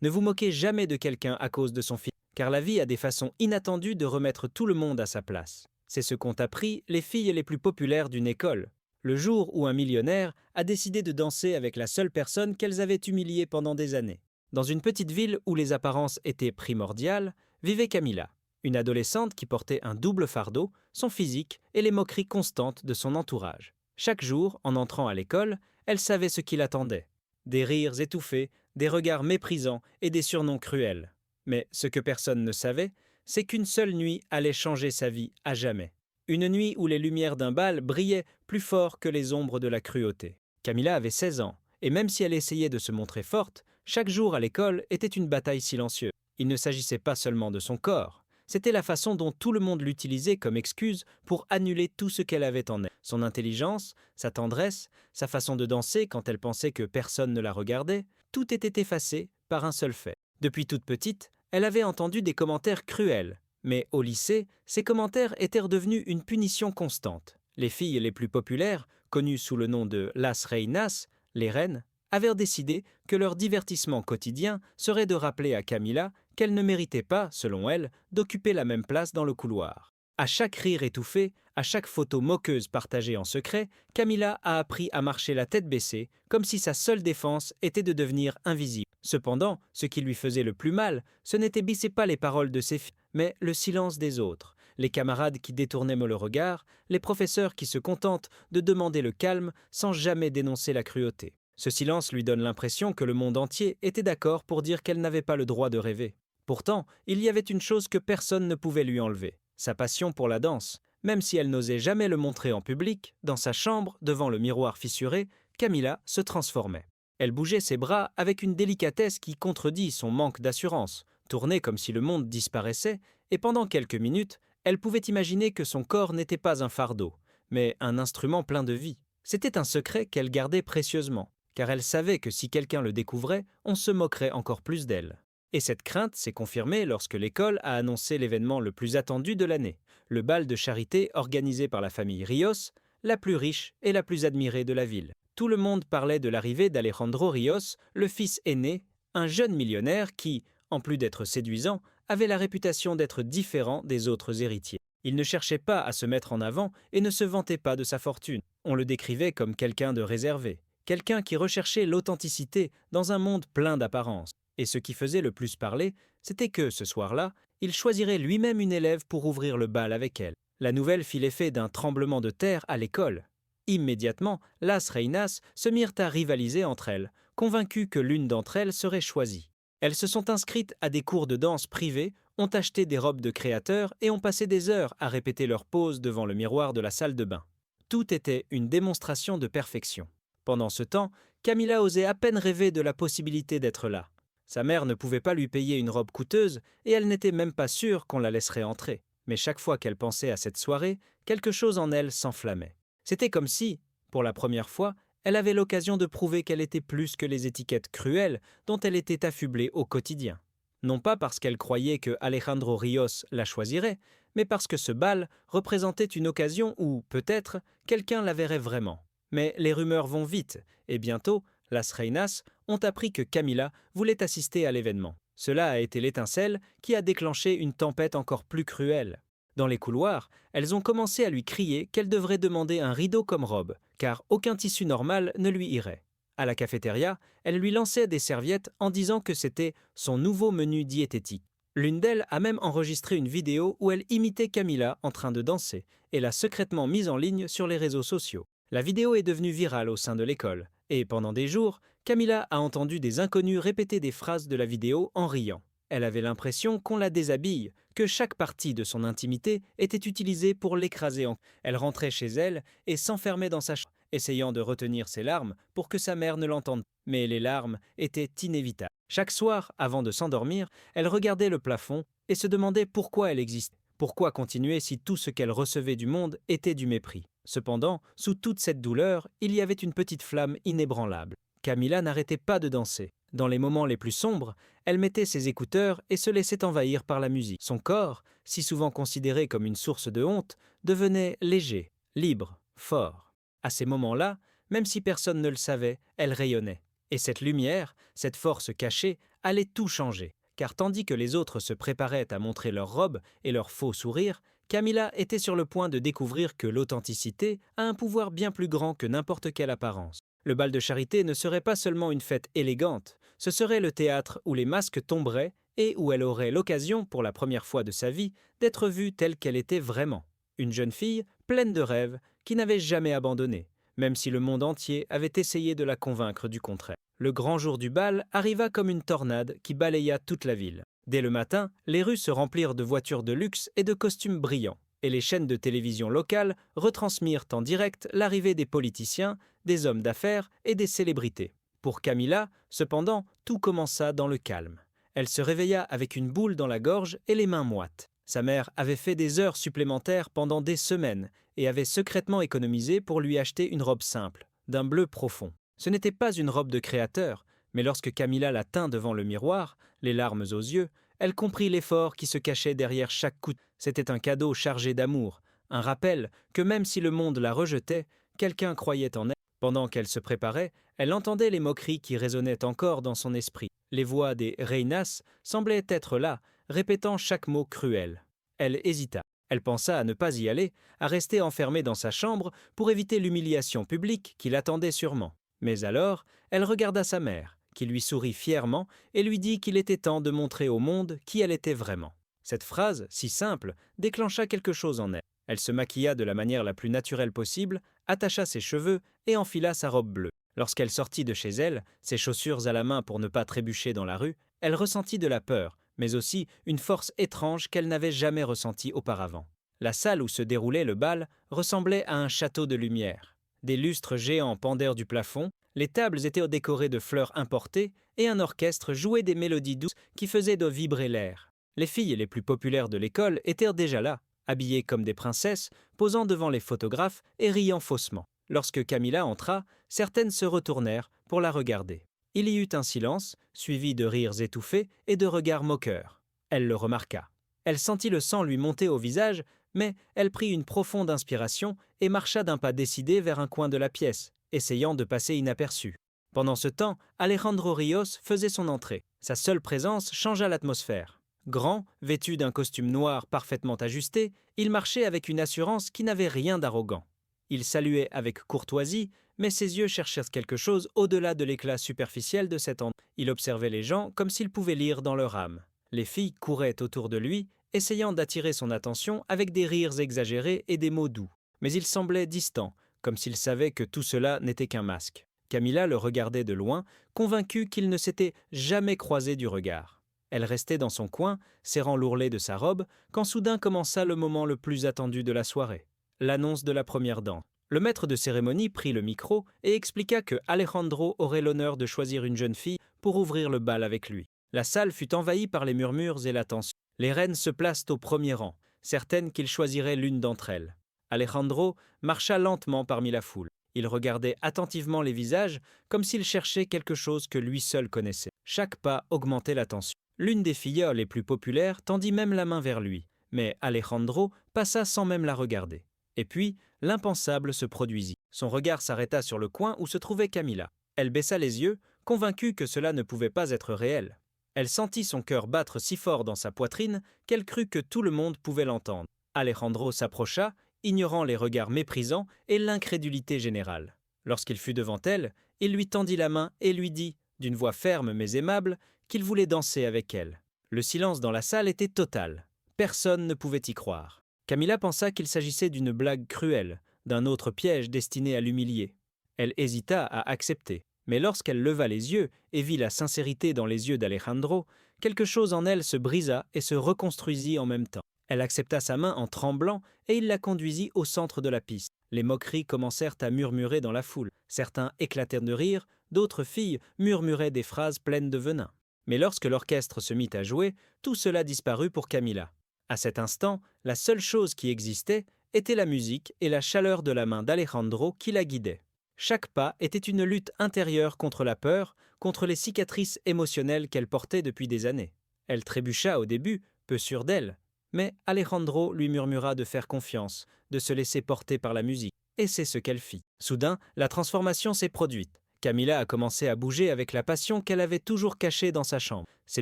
Ne vous moquez jamais de quelqu'un à cause de son physique, car la vie a des façons inattendues de remettre tout le monde à sa place. C'est ce qu'ont appris les filles les plus populaires d'une école. Le jour où un millionnaire a décidé de danser avec la seule personne qu'elles avaient humiliée pendant des années. Dans une petite ville où les apparences étaient primordiales, vivait Camilla, une adolescente qui portait un double fardeau, son physique et les moqueries constantes de son entourage. Chaque jour, en entrant à l'école, elle savait ce qui l'attendait. Des rires étouffés, des regards méprisants et des surnoms cruels. Mais ce que personne ne savait, c'est qu'une seule nuit allait changer sa vie à jamais. Une nuit où les lumières d'un bal brillaient plus fort que les ombres de la cruauté. Camilla avait 16 ans, et même si elle essayait de se montrer forte, chaque jour à l'école était une bataille silencieuse. Il ne s'agissait pas seulement de son corps, c'était la façon dont tout le monde l'utilisait comme excuse pour annuler tout ce qu'elle avait en elle. Son intelligence, sa tendresse, sa façon de danser quand elle pensait que personne ne la regardait, tout était effacé par un seul fait. Depuis toute petite, elle avait entendu des commentaires cruels, mais au lycée, ces commentaires étaient redevenus une punition constante. Les filles les plus populaires, connues sous le nom de Las Reinas, les reines, avaient décidé que leur divertissement quotidien serait de rappeler à Camilla qu'elle ne méritait pas, selon elle, d'occuper la même place dans le couloir. À chaque rire étouffé, à chaque photo moqueuse partagée en secret, Camilla a appris à marcher la tête baissée, comme si sa seule défense était de devenir invisible. Cependant, ce qui lui faisait le plus mal, ce n'était pas les paroles de ses filles, mais le silence des autres. Les camarades qui détournaient le regard, les professeurs qui se contentent de demander le calme sans jamais dénoncer la cruauté. Ce silence lui donne l'impression que le monde entier était d'accord pour dire qu'elle n'avait pas le droit de rêver. Pourtant, il y avait une chose que personne ne pouvait lui enlever, sa passion pour la danse. Même si elle n'osait jamais le montrer en public, dans sa chambre, devant le miroir fissuré, Camilla se transformait. Elle bougeait ses bras avec une délicatesse qui contredit son manque d'assurance, tournait comme si le monde disparaissait, et pendant quelques minutes, elle pouvait imaginer que son corps n'était pas un fardeau, mais un instrument plein de vie. C'était un secret qu'elle gardait précieusement, car elle savait que si quelqu'un le découvrait, on se moquerait encore plus d'elle. Et cette crainte s'est confirmée lorsque l'école a annoncé l'événement le plus attendu de l'année, le bal de charité organisé par la famille Rios, la plus riche et la plus admirée de la ville. Tout le monde parlait de l'arrivée d'Alejandro Rios, le fils aîné, un jeune millionnaire qui, en plus d'être séduisant, avait la réputation d'être différent des autres héritiers. Il ne cherchait pas à se mettre en avant et ne se vantait pas de sa fortune. On le décrivait comme quelqu'un de réservé, quelqu'un qui recherchait l'authenticité dans un monde plein d'apparences. Et ce qui faisait le plus parler, c'était que, ce soir-là, il choisirait lui-même une élève pour ouvrir le bal avec elle. La nouvelle fit l'effet d'un tremblement de terre à l'école. Immédiatement, Las Reinas se mirent à rivaliser entre elles, convaincues que l'une d'entre elles serait choisie. Elles se sont inscrites à des cours de danse privés, ont acheté des robes de créateurs et ont passé des heures à répéter leurs poses devant le miroir de la salle de bain. Tout était une démonstration de perfection. Pendant ce temps, Camilla osait à peine rêver de la possibilité d'être là. Sa mère ne pouvait pas lui payer une robe coûteuse et elle n'était même pas sûre qu'on la laisserait entrer. Mais chaque fois qu'elle pensait à cette soirée, quelque chose en elle s'enflammait. C'était comme si, pour la première fois, elle avait l'occasion de prouver qu'elle était plus que les étiquettes cruelles dont elle était affublée au quotidien. Non pas parce qu'elle croyait que Alejandro Rios la choisirait, mais parce que ce bal représentait une occasion où, peut-être, quelqu'un la verrait vraiment. Mais les rumeurs vont vite, et bientôt, Las Reinas ont appris que Camilla voulait assister à l'événement. Cela a été l'étincelle qui a déclenché une tempête encore plus cruelle. Dans les couloirs, elles ont commencé à lui crier qu'elle devrait demander un rideau comme robe, car aucun tissu normal ne lui irait. À la cafétéria, elles lui lançaient des serviettes en disant que c'était son nouveau menu diététique. L'une d'elles a même enregistré une vidéo où elle imitait Camilla en train de danser et l'a secrètement mise en ligne sur les réseaux sociaux. La vidéo est devenue virale au sein de l'école, et pendant des jours, Camilla a entendu des inconnus répéter des phrases de la vidéo en riant. Elle avait l'impression qu'on la déshabille, que chaque partie de son intimité était utilisée pour l'écraser. Elle rentrait chez elle et s'enfermait dans sa chambre, essayant de retenir ses larmes pour que sa mère ne l'entende pas. Mais les larmes étaient inévitables. Chaque soir, avant de s'endormir, elle regardait le plafond et se demandait pourquoi elle existait. Pourquoi continuer si tout ce qu'elle recevait du monde était du mépris? Cependant, sous toute cette douleur, il y avait une petite flamme inébranlable. Camilla n'arrêtait pas de danser. Dans les moments les plus sombres, elle mettait ses écouteurs et se laissait envahir par la musique. Son corps, si souvent considéré comme une source de honte, devenait léger, libre, fort. À ces moments-là, même si personne ne le savait, elle rayonnait. Et cette lumière, cette force cachée, allait tout changer, car tandis que les autres se préparaient à montrer leurs robes et leurs faux sourires, Camilla était sur le point de découvrir que l'authenticité a un pouvoir bien plus grand que n'importe quelle apparence. Le bal de charité ne serait pas seulement une fête élégante, ce serait le théâtre où les masques tomberaient et où elle aurait l'occasion, pour la première fois de sa vie, d'être vue telle qu'elle était vraiment. Une jeune fille pleine de rêves qui n'avait jamais abandonné, même si le monde entier avait essayé de la convaincre du contraire. Le grand jour du bal arriva comme une tornade qui balaya toute la ville. Dès le matin, les rues se remplirent de voitures de luxe et de costumes brillants, et les chaînes de télévision locales retransmirent en direct l'arrivée des politiciens, des hommes d'affaires et des célébrités. Pour Camilla, cependant, tout commença dans le calme. Elle se réveilla avec une boule dans la gorge et les mains moites. Sa mère avait fait des heures supplémentaires pendant des semaines et avait secrètement économisé pour lui acheter une robe simple, d'un bleu profond. Ce n'était pas une robe de créateur, mais lorsque Camilla la tint devant le miroir, les larmes aux yeux, elle comprit l'effort qui se cachait derrière chaque coup. C'était un cadeau chargé d'amour, un rappel que même si le monde la rejetait, quelqu'un croyait en elle. Pendant qu'elle se préparait, elle entendait les moqueries qui résonnaient encore dans son esprit. Les voix des reinas semblaient être là, répétant chaque mot cruel. Elle hésita. Elle pensa à ne pas y aller, à rester enfermée dans sa chambre pour éviter l'humiliation publique qui l'attendait sûrement. Mais alors, elle regarda sa mère, qui lui sourit fièrement et lui dit qu'il était temps de montrer au monde qui elle était vraiment. Cette phrase, si simple, déclencha quelque chose en elle. Elle se maquilla de la manière la plus naturelle possible, attacha ses cheveux et enfila sa robe bleue. Lorsqu'elle sortit de chez elle, ses chaussures à la main pour ne pas trébucher dans la rue, elle ressentit de la peur, mais aussi une force étrange qu'elle n'avait jamais ressentie auparavant. La salle où se déroulait le bal ressemblait à un château de lumière. Des lustres géants pendaient du plafond, les tables étaient décorées de fleurs importées et un orchestre jouait des mélodies douces qui faisaient de vibrer l'air. Les filles les plus populaires de l'école étaient déjà là, habillées comme des princesses, posant devant les photographes et riant faussement. Lorsque Camilla entra, certaines se retournèrent pour la regarder. Il y eut un silence, suivi de rires étouffés et de regards moqueurs. Elle le remarqua. Elle sentit le sang lui monter au visage, mais elle prit une profonde inspiration et marcha d'un pas décidé vers un coin de la pièce, essayant de passer inaperçue. Pendant ce temps, Alejandro Ríos faisait son entrée. Sa seule présence changea l'atmosphère. Grand, vêtu d'un costume noir parfaitement ajusté, il marchait avec une assurance qui n'avait rien d'arrogant. Il saluait avec courtoisie, mais ses yeux cherchaient quelque chose au-delà de l'éclat superficiel de cet endroit. Il observait les gens comme s'il pouvait lire dans leur âme. Les filles couraient autour de lui, essayant d'attirer son attention avec des rires exagérés et des mots doux. Mais il semblait distant, comme s'il savait que tout cela n'était qu'un masque. Camilla le regardait de loin, convaincue qu'ils ne s'étaient jamais croisés du regard. Elle restait dans son coin, serrant l'ourlet de sa robe, quand soudain commença le moment le plus attendu de la soirée, l'annonce de la première danse. Le maître de cérémonie prit le micro et expliqua que Alejandro aurait l'honneur de choisir une jeune fille pour ouvrir le bal avec lui. La salle fut envahie par les murmures et la tension. Les reines se placent au premier rang, certaines qu'il choisirait l'une d'entre elles. Alejandro marcha lentement parmi la foule. Il regardait attentivement les visages comme s'il cherchait quelque chose que lui seul connaissait. Chaque pas augmentait la tension. L'une des filles les plus populaires tendit même la main vers lui, mais Alejandro passa sans même la regarder. Et puis, l'impensable se produisit. Son regard s'arrêta sur le coin où se trouvait Camilla. Elle baissa les yeux, convaincue que cela ne pouvait pas être réel. Elle sentit son cœur battre si fort dans sa poitrine qu'elle crut que tout le monde pouvait l'entendre. Alejandro s'approcha, ignorant les regards méprisants et l'incrédulité générale. Lorsqu'il fut devant elle, il lui tendit la main et lui dit, d'une voix ferme mais aimable, qu'il voulait danser avec elle. Le silence dans la salle était total. Personne ne pouvait y croire. Camilla pensa qu'il s'agissait d'une blague cruelle, d'un autre piège destiné à l'humilier. Elle hésita à accepter, mais lorsqu'elle leva les yeux et vit la sincérité dans les yeux d'Alejandro, quelque chose en elle se brisa et se reconstruisit en même temps. Elle accepta sa main en tremblant et il la conduisit au centre de la piste. Les moqueries commencèrent à murmurer dans la foule. Certains éclatèrent de rire, d'autres filles murmuraient des phrases pleines de venin. Mais lorsque l'orchestre se mit à jouer, tout cela disparut pour Camilla. À cet instant, la seule chose qui existait était la musique et la chaleur de la main d'Alejandro qui la guidait. Chaque pas était une lutte intérieure contre la peur, contre les cicatrices émotionnelles qu'elle portait depuis des années. Elle trébucha au début, peu sûre d'elle, mais Alejandro lui murmura de faire confiance, de se laisser porter par la musique, et c'est ce qu'elle fit. Soudain, la transformation s'est produite. Camilla a commencé à bouger avec la passion qu'elle avait toujours cachée dans sa chambre. Ses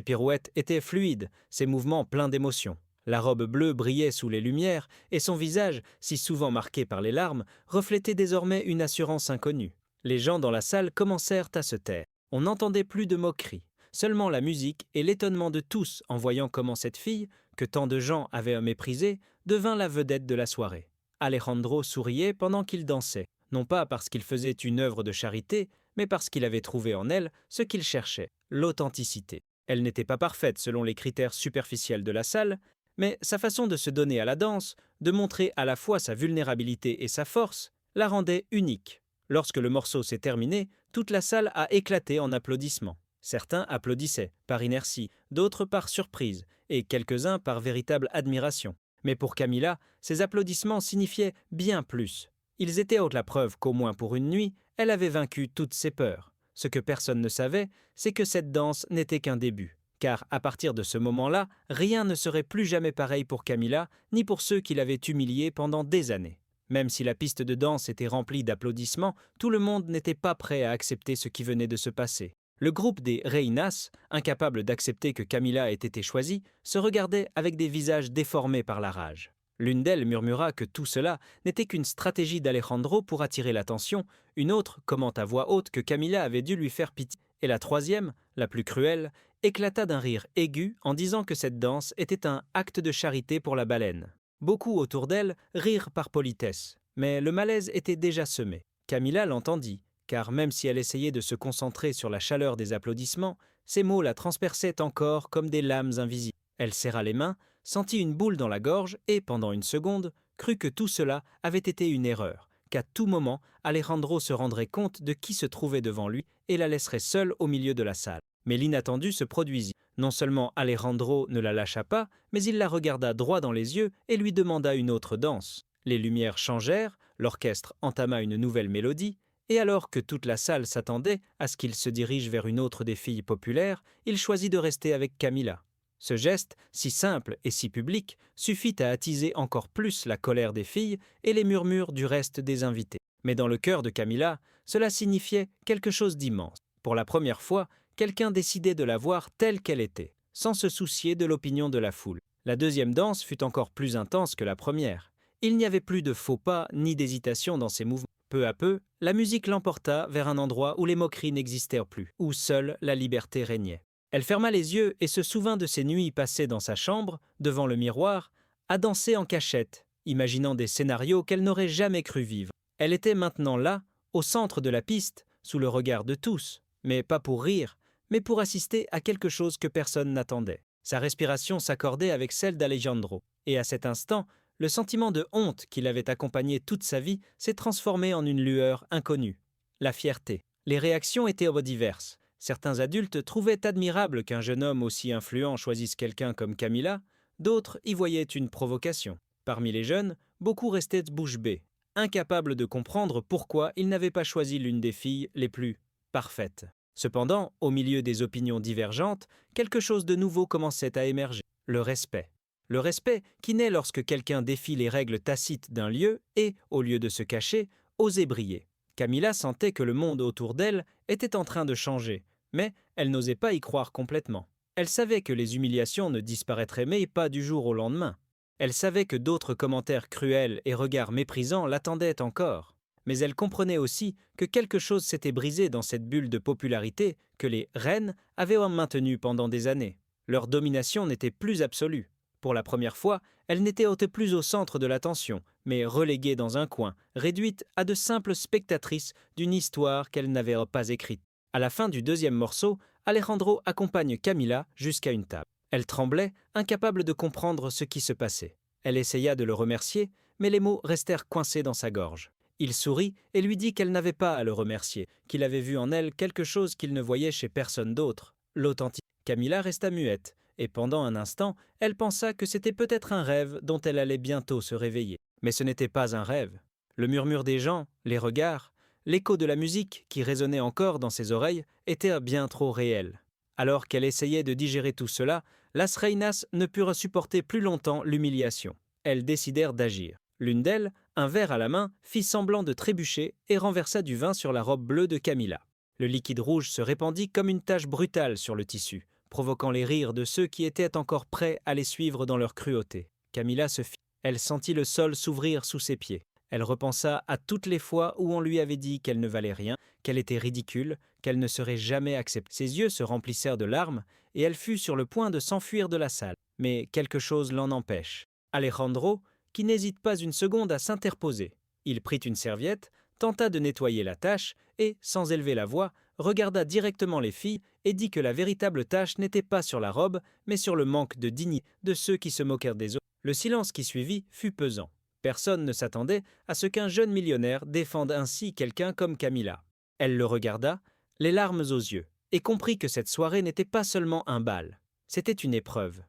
pirouettes étaient fluides, ses mouvements pleins d'émotion. La robe bleue brillait sous les lumières, et son visage, si souvent marqué par les larmes, reflétait désormais une assurance inconnue. Les gens dans la salle commencèrent à se taire. On n'entendait plus de moqueries, seulement la musique et l'étonnement de tous en voyant comment cette fille, que tant de gens avaient méprisée, devint la vedette de la soirée. Alejandro souriait pendant qu'il dansait, non pas parce qu'il faisait une œuvre de charité, mais parce qu'il avait trouvé en elle ce qu'il cherchait, l'authenticité. Elle n'était pas parfaite selon les critères superficiels de la salle, mais sa façon de se donner à la danse, de montrer à la fois sa vulnérabilité et sa force, la rendait unique. Lorsque le morceau s'est terminé, toute la salle a éclaté en applaudissements. Certains applaudissaient, par inertie, d'autres par surprise, et quelques-uns par véritable admiration. Mais pour Camilla, ces applaudissements signifiaient bien plus. Ils étaient la preuve qu'au moins pour une nuit, elle avait vaincu toutes ses peurs. Ce que personne ne savait, c'est que cette danse n'était qu'un début. Car à partir de ce moment-là, rien ne serait plus jamais pareil pour Camilla, ni pour ceux qui l'avaient humiliée pendant des années. Même si la piste de danse était remplie d'applaudissements, tout le monde n'était pas prêt à accepter ce qui venait de se passer. Le groupe des Reinas, incapable d'accepter que Camilla ait été choisie, se regardait avec des visages déformés par la rage. L'une d'elles murmura que tout cela n'était qu'une stratégie d'Alejandro pour attirer l'attention, une autre commente à voix haute que Camilla avait dû lui faire pitié, et la troisième, la plus cruelle, éclata d'un rire aigu en disant que cette danse était un acte de charité pour la baleine. Beaucoup autour d'elle rirent par politesse, mais le malaise était déjà semé. Camilla l'entendit, car même si elle essayait de se concentrer sur la chaleur des applaudissements, ces mots la transperçaient encore comme des lames invisibles. Elle serra les mains, sentit une boule dans la gorge et, pendant une seconde, crut que tout cela avait été une erreur, qu'à tout moment, Alejandro se rendrait compte de qui se trouvait devant lui et la laisserait seule au milieu de la salle. Mais l'inattendu se produisit. Non seulement Alejandro ne la lâcha pas, mais il la regarda droit dans les yeux et lui demanda une autre danse. Les lumières changèrent, l'orchestre entama une nouvelle mélodie, et alors que toute la salle s'attendait à ce qu'il se dirige vers une autre des filles populaires, il choisit de rester avec Camilla. Ce geste, si simple et si public, suffit à attiser encore plus la colère des filles et les murmures du reste des invités. Mais dans le cœur de Camilla, cela signifiait quelque chose d'immense. Pour la première fois, quelqu'un décidait de la voir telle qu'elle était, sans se soucier de l'opinion de la foule. La deuxième danse fut encore plus intense que la première. Il n'y avait plus de faux pas ni d'hésitation dans ses mouvements. Peu à peu, la musique l'emporta vers un endroit où les moqueries n'existèrent plus, où seule la liberté régnait. Elle ferma les yeux et se souvint de ses nuits passées dans sa chambre, devant le miroir, à danser en cachette, imaginant des scénarios qu'elle n'aurait jamais cru vivre. Elle était maintenant là, au centre de la piste, sous le regard de tous, mais pas pour rire, mais pour assister à quelque chose que personne n'attendait. Sa respiration s'accordait avec celle d'Alejandro, et à cet instant, le sentiment de honte qui l'avait accompagné toute sa vie s'est transformé en une lueur inconnue. La fierté. Les réactions étaient diverses. Certains adultes trouvaient admirable qu'un jeune homme aussi influent choisisse quelqu'un comme Camilla, d'autres y voyaient une provocation. Parmi les jeunes, beaucoup restaient bouche bée, incapables de comprendre pourquoi ils n'avaient pas choisi l'une des filles les plus parfaites. Cependant, au milieu des opinions divergentes, quelque chose de nouveau commençait à émerger, le respect. Le respect qui naît lorsque quelqu'un défie les règles tacites d'un lieu et, au lieu de se cacher, osait briller. Camilla sentait que le monde autour d'elle était en train de changer, mais elle n'osait pas y croire complètement. Elle savait que les humiliations ne disparaîtraient mais pas du jour au lendemain. Elle savait que d'autres commentaires cruels et regards méprisants l'attendaient encore. Mais elle comprenait aussi que quelque chose s'était brisé dans cette bulle de popularité que les reines avaient maintenue pendant des années. Leur domination n'était plus absolue. Pour la première fois, elle n'était plus au centre de l'attention, mais reléguée dans un coin, réduite à de simples spectatrices d'une histoire qu'elle n'avait pas écrite. À la fin du deuxième morceau, Alejandro accompagne Camilla jusqu'à une table. Elle tremblait, incapable de comprendre ce qui se passait. Elle essaya de le remercier, mais les mots restèrent coincés dans sa gorge. Il sourit et lui dit qu'elle n'avait pas à le remercier, qu'il avait vu en elle quelque chose qu'il ne voyait chez personne d'autre, l'authenticité. Camilla resta muette, et pendant un instant, elle pensa que c'était peut-être un rêve dont elle allait bientôt se réveiller. Mais ce n'était pas un rêve. Le murmure des gens, les regards, l'écho de la musique qui résonnait encore dans ses oreilles était bien trop réel. Alors qu'elle essayait de digérer tout cela, las reinas ne purent supporter plus longtemps l'humiliation. Elles décidèrent d'agir. L'une d'elles, un verre à la main, fit semblant de trébucher et renversa du vin sur la robe bleue de Camilla. Le liquide rouge se répandit comme une tache brutale sur le tissu, provoquant les rires de ceux qui étaient encore prêts à les suivre dans leur cruauté. Camilla se fit. Elle sentit le sol s'ouvrir sous ses pieds. Elle repensa à toutes les fois où on lui avait dit qu'elle ne valait rien, qu'elle était ridicule, qu'elle ne serait jamais acceptée. Ses yeux se remplissèrent de larmes et elle fut sur le point de s'enfuir de la salle. Mais quelque chose l'en empêche. Alejandro, qui n'hésite pas une seconde à s'interposer. Il prit une serviette, tenta de nettoyer la tache et, sans élever la voix, regarda directement les filles et dit que la véritable tache n'était pas sur la robe, mais sur le manque de dignité de ceux qui se moquèrent des autres. Le silence qui suivit fut pesant. Personne ne s'attendait à ce qu'un jeune millionnaire défende ainsi quelqu'un comme Camilla. Elle le regarda, les larmes aux yeux, et comprit que cette soirée n'était pas seulement un bal. C'était une épreuve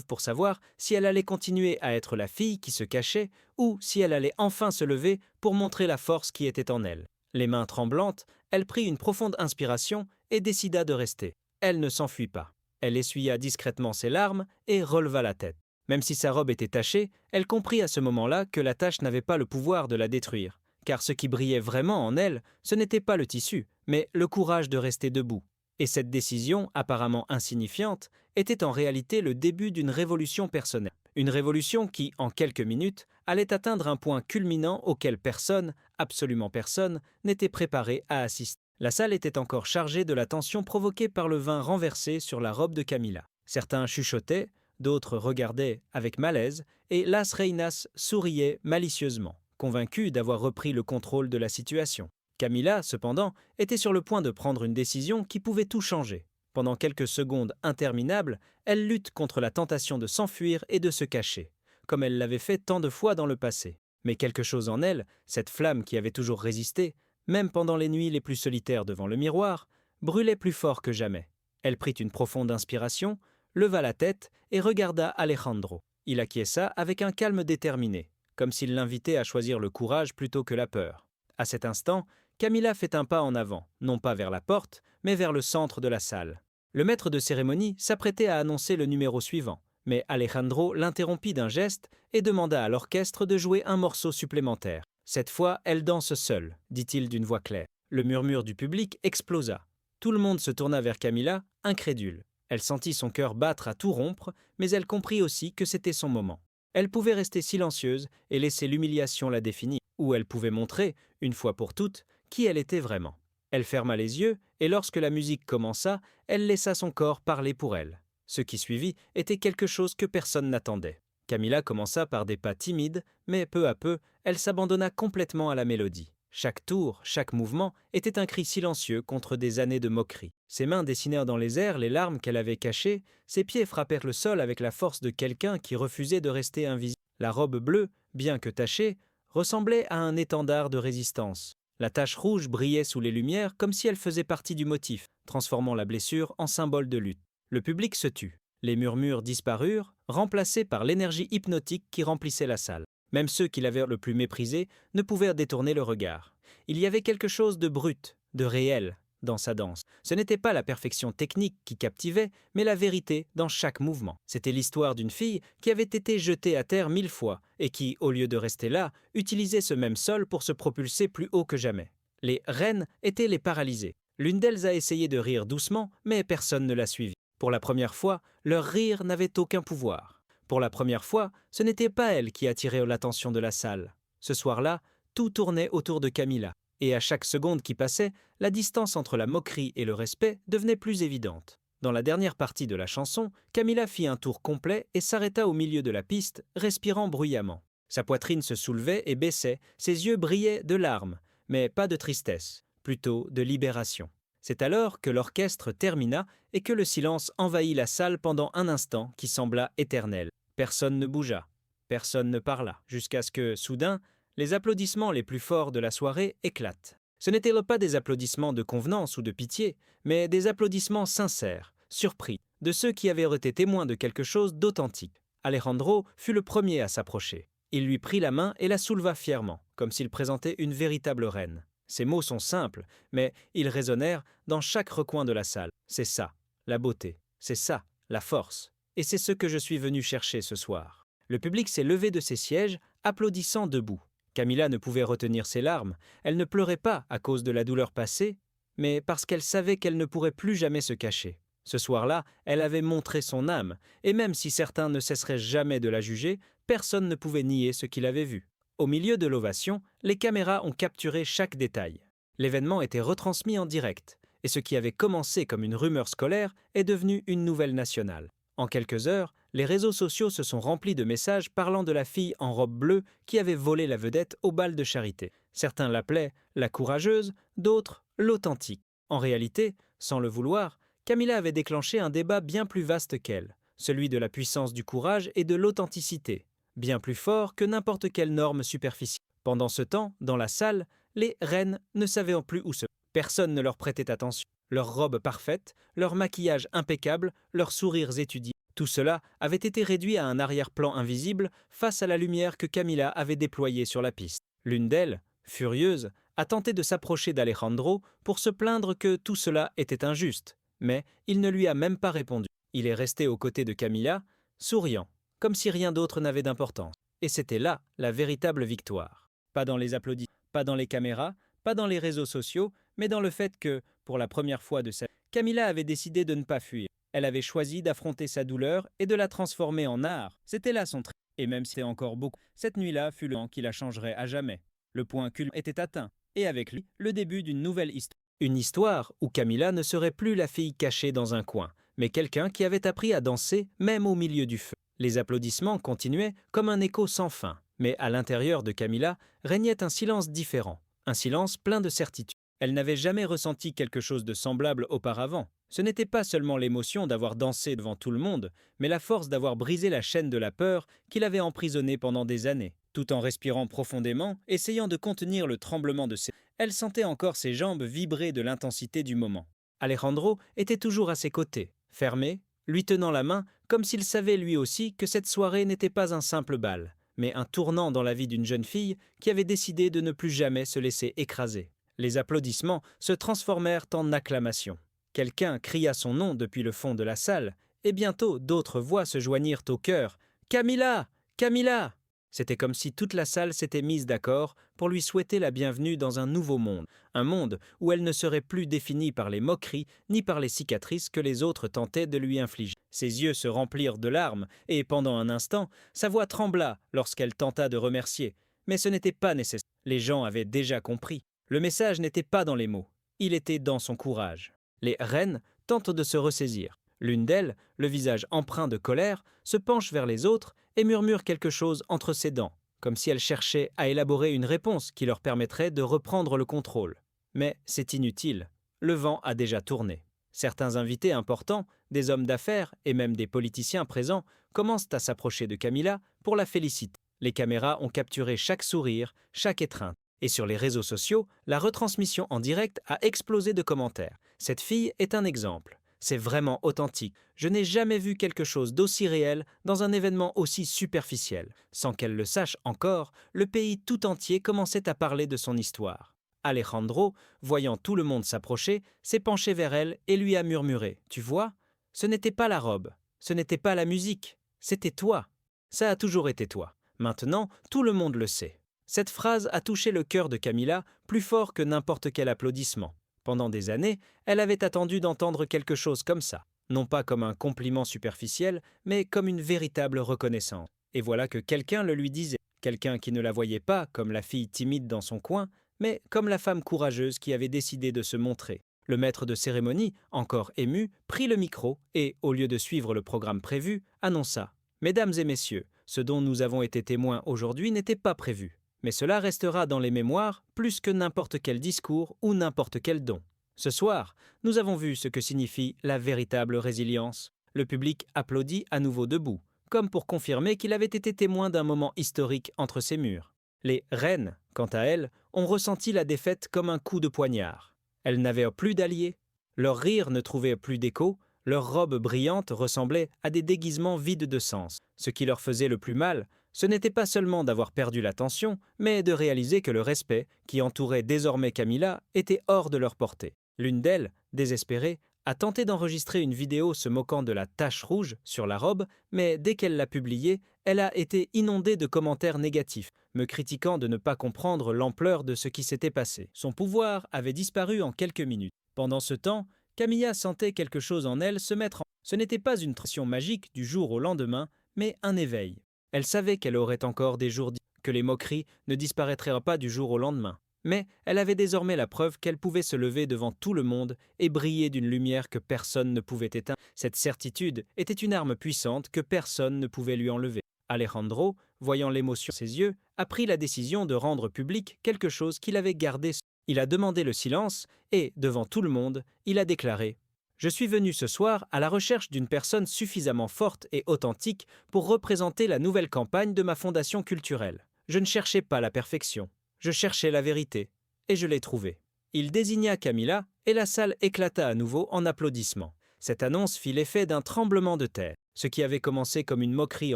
pour savoir si elle allait continuer à être la fille qui se cachait ou si elle allait enfin se lever pour montrer la force qui était en elle. Les mains tremblantes, elle prit une profonde inspiration et décida de rester. Elle ne s'enfuit pas. Elle essuya discrètement ses larmes et releva la tête. Même si sa robe était tachée, elle comprit à ce moment-là que la tache n'avait pas le pouvoir de la détruire, car ce qui brillait vraiment en elle, ce n'était pas le tissu, mais le courage de rester debout. Et cette décision, apparemment insignifiante, était en réalité le début d'une révolution personnelle. Une révolution qui, en quelques minutes, allait atteindre un point culminant auquel personne, absolument personne, n'était préparé à assister. La salle était encore chargée de la tension provoquée par le vin renversé sur la robe de Camilla. Certains chuchotaient, d'autres regardaient avec malaise, et Las Reinas souriait malicieusement, convaincu d'avoir repris le contrôle de la situation. Camilla, cependant, était sur le point de prendre une décision qui pouvait tout changer. Pendant quelques secondes interminables, elle lutte contre la tentation de s'enfuir et de se cacher, comme elle l'avait fait tant de fois dans le passé. Mais quelque chose en elle, cette flamme qui avait toujours résisté, même pendant les nuits les plus solitaires devant le miroir, brûlait plus fort que jamais. Elle prit une profonde inspiration, leva la tête et regarda Alejandro. Il acquiesça avec un calme déterminé, comme s'il l'invitait à choisir le courage plutôt que la peur. À cet instant, Camilla fait un pas en avant, non pas vers la porte, mais vers le centre de la salle. Le maître de cérémonie s'apprêtait à annoncer le numéro suivant, mais Alejandro l'interrompit d'un geste et demanda à l'orchestre de jouer un morceau supplémentaire. Cette fois, elle danse seule, dit-il d'une voix claire. Le murmure du public explosa. Tout le monde se tourna vers Camilla, incrédule. Elle sentit son cœur battre à tout rompre, mais elle comprit aussi que c'était son moment. Elle pouvait rester silencieuse et laisser l'humiliation la définir, ou elle pouvait montrer, une fois pour toutes, qui elle était vraiment. Elle ferma les yeux, et lorsque la musique commença, elle laissa son corps parler pour elle. Ce qui suivit était quelque chose que personne n'attendait. Camilla commença par des pas timides, mais peu à peu, elle s'abandonna complètement à la mélodie. Chaque tour, chaque mouvement était un cri silencieux contre des années de moquerie. Ses mains dessinèrent dans les airs les larmes qu'elle avait cachées, ses pieds frappèrent le sol avec la force de quelqu'un qui refusait de rester invisible. La robe bleue, bien que tachée, ressemblait à un étendard de résistance. La tache rouge brillait sous les lumières comme si elle faisait partie du motif, transformant la blessure en symbole de lutte. Le public se tut. Les murmures disparurent, remplacés par l'énergie hypnotique qui remplissait la salle. Même ceux qui l'avaient le plus méprisé ne pouvaient détourner le regard. Il y avait quelque chose de brut, de réel, dans sa danse. Ce n'était pas la perfection technique qui captivait, mais la vérité dans chaque mouvement. C'était l'histoire d'une fille qui avait été jetée à terre 1000 fois et qui, au lieu de rester là, utilisait ce même sol pour se propulser plus haut que jamais. Les reines étaient les paralysées. L'une d'elles a essayé de rire doucement, mais personne ne l'a suivie. Pour la première fois, leur rire n'avait aucun pouvoir. Pour la première fois, ce n'était pas elle qui attirait l'attention de la salle. Ce soir-là, tout tournait autour de Camilla, et à chaque seconde qui passait, la distance entre la moquerie et le respect devenait plus évidente. Dans la dernière partie de la chanson, Camilla fit un tour complet et s'arrêta au milieu de la piste, respirant bruyamment. Sa poitrine se soulevait et baissait, ses yeux brillaient de larmes, mais pas de tristesse, plutôt de libération. C'est alors que l'orchestre termina et que le silence envahit la salle pendant un instant qui sembla éternel. Personne ne bougea, personne ne parla, jusqu'à ce que, soudain, les applaudissements les plus forts de la soirée éclatent. Ce n'étaient pas des applaudissements de convenance ou de pitié, mais des applaudissements sincères, surpris, de ceux qui avaient été témoins de quelque chose d'authentique. Alejandro fut le premier à s'approcher. Il lui prit la main et la souleva fièrement, comme s'il présentait une véritable reine. Ces mots sont simples, mais ils résonnèrent dans chaque recoin de la salle. C'est ça, la beauté. C'est ça, la force. Et c'est ce que je suis venu chercher ce soir. Le public s'est levé de ses sièges, applaudissant debout. Camilla ne pouvait retenir ses larmes. Elle ne pleurait pas à cause de la douleur passée, mais parce qu'elle savait qu'elle ne pourrait plus jamais se cacher. Ce soir-là, elle avait montré son âme, et même si certains ne cesseraient jamais de la juger, personne ne pouvait nier ce qu'il avait vu. Au milieu de l'ovation, les caméras ont capturé chaque détail. L'événement était retransmis en direct, et ce qui avait commencé comme une rumeur scolaire est devenu une nouvelle nationale. En quelques heures, les réseaux sociaux se sont remplis de messages parlant de la fille en robe bleue qui avait volé la vedette au bal de charité. Certains l'appelaient la courageuse, d'autres l'authentique. En réalité, sans le vouloir, Camilla avait déclenché un débat bien plus vaste qu'elle, celui de la puissance du courage et de l'authenticité, bien plus fort que n'importe quelle norme superficielle. Pendant ce temps, dans la salle, les reines ne savaient plus où se. Personne ne leur prêtait attention. Leurs robes parfaites, leur maquillage impeccable, leurs sourires étudiés, tout cela avait été réduit à un arrière-plan invisible face à la lumière que Camilla avait déployée sur la piste. L'une d'elles, furieuse, a tenté de s'approcher d'Alejandro pour se plaindre que tout cela était injuste, mais il ne lui a même pas répondu. Il est resté aux côtés de Camilla, souriant, comme si rien d'autre n'avait d'importance. Et c'était là la véritable victoire. Pas dans les applaudissements, pas dans les caméras, pas dans les réseaux sociaux, mais dans le fait que, pour la première fois de sa vie, Camilla avait décidé de ne pas fuir. Elle avait choisi d'affronter sa douleur et de la transformer en art. C'était là son triomphe. Et même si c'était encore beaucoup, cette nuit-là fut le moment qui la changerait à jamais. Le point culminant était atteint, et avec lui, le début d'une nouvelle histoire. Une histoire où Camilla ne serait plus la fille cachée dans un coin, mais quelqu'un qui avait appris à danser même au milieu du feu. Les applaudissements continuaient comme un écho sans fin, mais à l'intérieur de Camilla régnait un silence différent, un silence plein de certitude. Elle n'avait jamais ressenti quelque chose de semblable auparavant. Ce n'était pas seulement l'émotion d'avoir dansé devant tout le monde, mais la force d'avoir brisé la chaîne de la peur qui l'avait emprisonnée pendant des années. Tout en respirant profondément, essayant de contenir le tremblement de ses... Elle sentait encore ses jambes vibrer de l'intensité du moment. Alejandro était toujours à ses côtés, fermé, lui tenant la main, comme s'il savait lui aussi que cette soirée n'était pas un simple bal, mais un tournant dans la vie d'une jeune fille qui avait décidé de ne plus jamais se laisser écraser. Les applaudissements se transformèrent en acclamations. Quelqu'un cria son nom depuis le fond de la salle, et bientôt d'autres voix se joignirent au chœur. « Camilla! Camilla !» C'était comme si toute la salle s'était mise d'accord pour lui souhaiter la bienvenue dans un nouveau monde, un monde où elle ne serait plus définie par les moqueries ni par les cicatrices que les autres tentaient de lui infliger. Ses yeux se remplirent de larmes et, pendant un instant, sa voix trembla lorsqu'elle tenta de remercier. Mais ce n'était pas nécessaire. Les gens avaient déjà compris. Le message n'était pas dans les mots, il était dans son courage. Les reines tentent de se ressaisir. L'une d'elles, le visage empreint de colère, se penche vers les autres et murmure quelque chose entre ses dents, comme si elle cherchait à élaborer une réponse qui leur permettrait de reprendre le contrôle. Mais c'est inutile, le vent a déjà tourné. Certains invités importants, des hommes d'affaires et même des politiciens présents, commencent à s'approcher de Camilla pour la féliciter. Les caméras ont capturé chaque sourire, chaque étreinte. Et sur les réseaux sociaux, la retransmission en direct a explosé de commentaires. Cette fille est un exemple. C'est vraiment authentique. Je n'ai jamais vu quelque chose d'aussi réel dans un événement aussi superficiel. Sans qu'elle le sache encore, le pays tout entier commençait à parler de son histoire. Alejandro, voyant tout le monde s'approcher, s'est penché vers elle et lui a murmuré « Tu vois, ce n'était pas la robe, ce n'était pas la musique, c'était toi. Ça a toujours été toi. Maintenant, tout le monde le sait. » Cette phrase a touché le cœur de Camilla plus fort que n'importe quel applaudissement. Pendant des années, elle avait attendu d'entendre quelque chose comme ça, non pas comme un compliment superficiel, mais comme une véritable reconnaissance. Et voilà que quelqu'un le lui disait, quelqu'un qui ne la voyait pas comme la fille timide dans son coin, mais comme la femme courageuse qui avait décidé de se montrer. Le maître de cérémonie, encore ému, prit le micro et, au lieu de suivre le programme prévu, annonça « Mesdames et messieurs, ce dont nous avons été témoins aujourd'hui n'était pas prévu. Mais cela restera dans les mémoires plus que n'importe quel discours ou n'importe quel don. Ce soir, nous avons vu ce que signifie la véritable résilience. Le public applaudit à nouveau debout, comme pour confirmer qu'il avait été témoin d'un moment historique entre ces murs. Les reines, quant à elles, ont ressenti la défaite comme un coup de poignard. Elles n'avaient plus d'alliés, leur rire ne trouvait plus d'écho, leurs robes brillantes ressemblaient à des déguisements vides de sens. Ce qui leur faisait le plus mal, ce n'était pas seulement d'avoir perdu l'attention, mais de réaliser que le respect qui entourait désormais Camilla était hors de leur portée. L'une d'elles, désespérée, a tenté d'enregistrer une vidéo se moquant de la tache rouge sur la robe, mais dès qu'elle l'a publiée, elle a été inondée de commentaires négatifs, me critiquant de ne pas comprendre l'ampleur de ce qui s'était passé. Son pouvoir avait disparu en quelques minutes. Pendant ce temps, Camilla sentait quelque chose en elle se mettre en... Ce n'était pas une transition magique du jour au lendemain, mais un éveil. Elle savait qu'elle aurait encore des jours que les moqueries ne disparaîtraient pas du jour au lendemain. Mais elle avait désormais la preuve qu'elle pouvait se lever devant tout le monde et briller d'une lumière que personne ne pouvait éteindre. Cette certitude était une arme puissante que personne ne pouvait lui enlever. Alejandro, voyant l'émotion dans ses yeux, a pris la décision de rendre public quelque chose qu'il avait gardé. Il a demandé le silence et, devant tout le monde, il a déclaré « Je suis venu ce soir à la recherche d'une personne suffisamment forte et authentique pour représenter la nouvelle campagne de ma fondation culturelle. Je ne cherchais pas la perfection. Je cherchais la vérité, et je l'ai trouvée. » Il désigna Camilla, et la salle éclata à nouveau en applaudissements. Cette annonce fit l'effet d'un tremblement de terre. Ce qui avait commencé comme une moquerie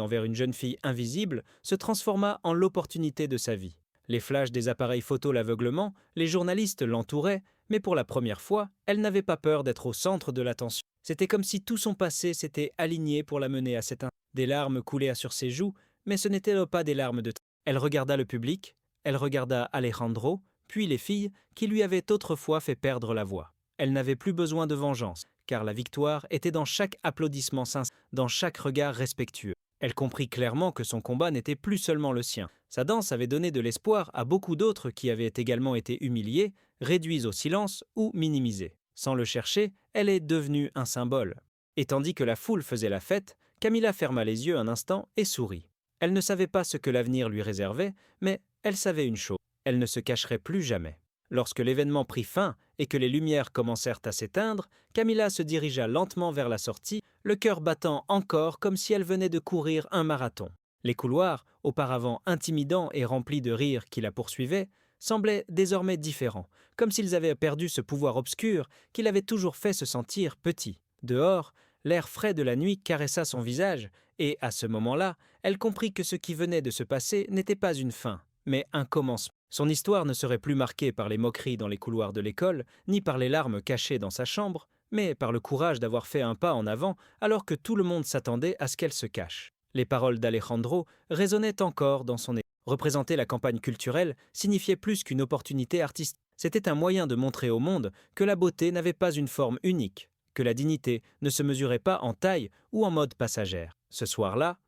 envers une jeune fille invisible se transforma en l'opportunité de sa vie. Les flashs des appareils photo l'aveuglement, les journalistes l'entouraient, mais pour la première fois, elle n'avait pas peur d'être au centre de l'attention. C'était comme si tout son passé s'était aligné pour la mener à cet instant. Des larmes coulaient sur ses joues, mais ce n'étaient pas des larmes de... Elle regarda le public, elle regarda Alejandro, puis les filles qui lui avaient autrefois fait perdre la voix. Elle n'avait plus besoin de vengeance, car la victoire était dans chaque applaudissement sincère, dans chaque regard respectueux. Elle comprit clairement que son combat n'était plus seulement le sien. Sa danse avait donné de l'espoir à beaucoup d'autres qui avaient également été humiliés, réduits au silence ou minimisés. Sans le chercher, elle est devenue un symbole. Et tandis que la foule faisait la fête, Camilla ferma les yeux un instant et sourit. Elle ne savait pas ce que l'avenir lui réservait, mais elle savait une chose, elle ne se cacherait plus jamais. Lorsque l'événement prit fin et que les lumières commencèrent à s'éteindre, Camilla se dirigea lentement vers la sortie, le cœur battant encore comme si elle venait de courir un marathon. Les couloirs, auparavant intimidants et remplis de rires qui la poursuivaient, semblaient désormais différents, comme s'ils avaient perdu ce pouvoir obscur qui l'avait toujours fait se sentir petit. Dehors, l'air frais de la nuit caressa son visage, et à ce moment-là, elle comprit que ce qui venait de se passer n'était pas une fin, mais un commencement. Son histoire ne serait plus marquée par les moqueries dans les couloirs de l'école, ni par les larmes cachées dans sa chambre, mais par le courage d'avoir fait un pas en avant alors que tout le monde s'attendait à ce qu'elle se cache. Les paroles d'Alejandro résonnaient encore dans son esprit. Représenter la campagne culturelle signifiait plus qu'une opportunité artistique. C'était un moyen de montrer au monde que la beauté n'avait pas une forme unique, que la dignité ne se mesurait pas en taille ou en mode passagère. Ce soir-là,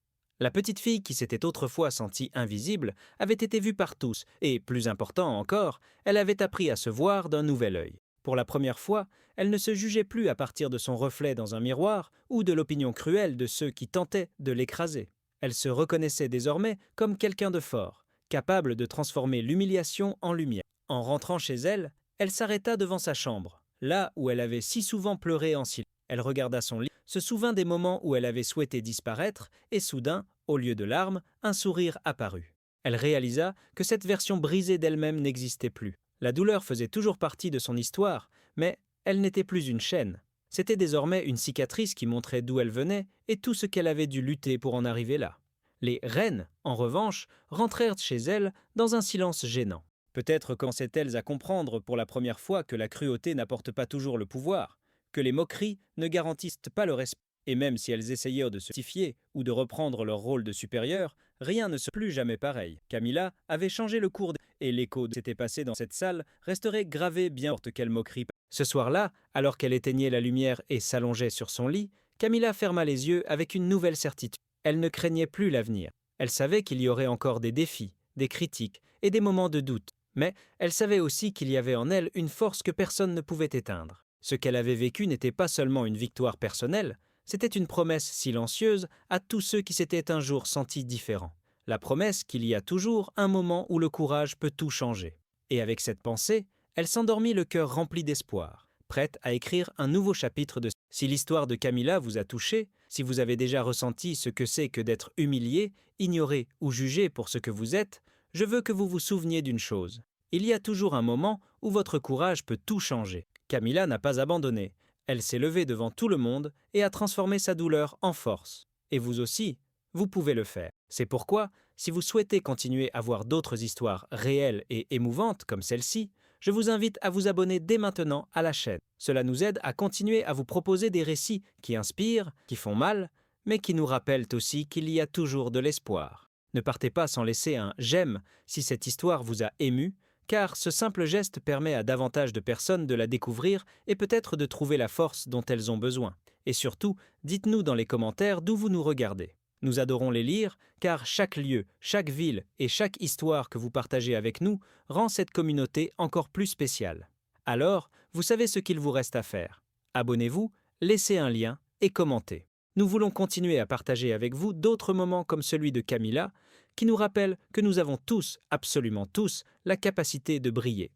la petite fille qui s'était autrefois sentie invisible avait été vue par tous et, plus important encore, elle avait appris à se voir d'un nouvel œil. Pour la première fois, elle ne se jugeait plus à partir de son reflet dans un miroir ou de l'opinion cruelle de ceux qui tentaient de l'écraser. Elle se reconnaissait désormais comme quelqu'un de fort, capable de transformer l'humiliation en lumière. En rentrant chez elle, elle s'arrêta devant sa chambre, là où elle avait si souvent pleuré en silence. Elle regarda son lit, se souvint des moments où elle avait souhaité disparaître, et soudain, au lieu de larmes, un sourire apparut. Elle réalisa que cette version brisée d'elle-même n'existait plus. La douleur faisait toujours partie de son histoire, mais elle n'était plus une chaîne. C'était désormais une cicatrice qui montrait d'où elle venait et tout ce qu'elle avait dû lutter pour en arriver là. Les reines, en revanche, rentrèrent chez elles dans un silence gênant. Peut-être commençaient-elles à comprendre pour la première fois que la cruauté n'apporte pas toujours le pouvoir, que les moqueries ne garantissent pas le respect. Et même si elles essayèrent de se justifier ou de reprendre leur rôle de supérieur, rien ne se plus jamais pareil. Camilla avait changé le cours et l'écho de ce qui s'était passé dans cette salle resterait gravé bien n'importe quelle moquerie. Ce soir-là, alors qu'elle éteignait la lumière et s'allongeait sur son lit, Camilla ferma les yeux avec une nouvelle certitude. Elle ne craignait plus l'avenir. Elle savait qu'il y aurait encore des défis, des critiques et des moments de doute. Mais elle savait aussi qu'il y avait en elle une force que personne ne pouvait éteindre. Ce qu'elle avait vécu n'était pas seulement une victoire personnelle, c'était une promesse silencieuse à tous ceux qui s'étaient un jour sentis différents. La promesse qu'il y a toujours un moment où le courage peut tout changer. Et avec cette pensée, elle s'endormit le cœur rempli d'espoir, prête à écrire un nouveau chapitre de... Si l'histoire de Camilla vous a touché, si vous avez déjà ressenti ce que c'est que d'être humilié, ignoré ou jugé pour ce que vous êtes, je veux que vous vous souveniez d'une chose. Il y a toujours un moment où votre courage peut tout changer. Camilla n'a pas abandonné. Elle s'est levée devant tout le monde et a transformé sa douleur en force. Et vous aussi, vous pouvez le faire. C'est pourquoi, si vous souhaitez continuer à voir d'autres histoires réelles et émouvantes comme celle-ci, je vous invite à vous abonner dès maintenant à la chaîne. Cela nous aide à continuer à vous proposer des récits qui inspirent, qui font mal, mais qui nous rappellent aussi qu'il y a toujours de l'espoir. Ne partez pas sans laisser un « j'aime » si cette histoire vous a ému, car ce simple geste permet à davantage de personnes de la découvrir et peut-être de trouver la force dont elles ont besoin. Et surtout, dites-nous dans les commentaires d'où vous nous regardez. Nous adorons les lire, car chaque lieu, chaque ville et chaque histoire que vous partagez avec nous rend cette communauté encore plus spéciale. Alors, vous savez ce qu'il vous reste à faire. Abonnez-vous, laissez un lien et commentez. Nous voulons continuer à partager avec vous d'autres moments comme celui de Camilla, qui nous rappelle que nous avons tous, absolument tous, la capacité de briller.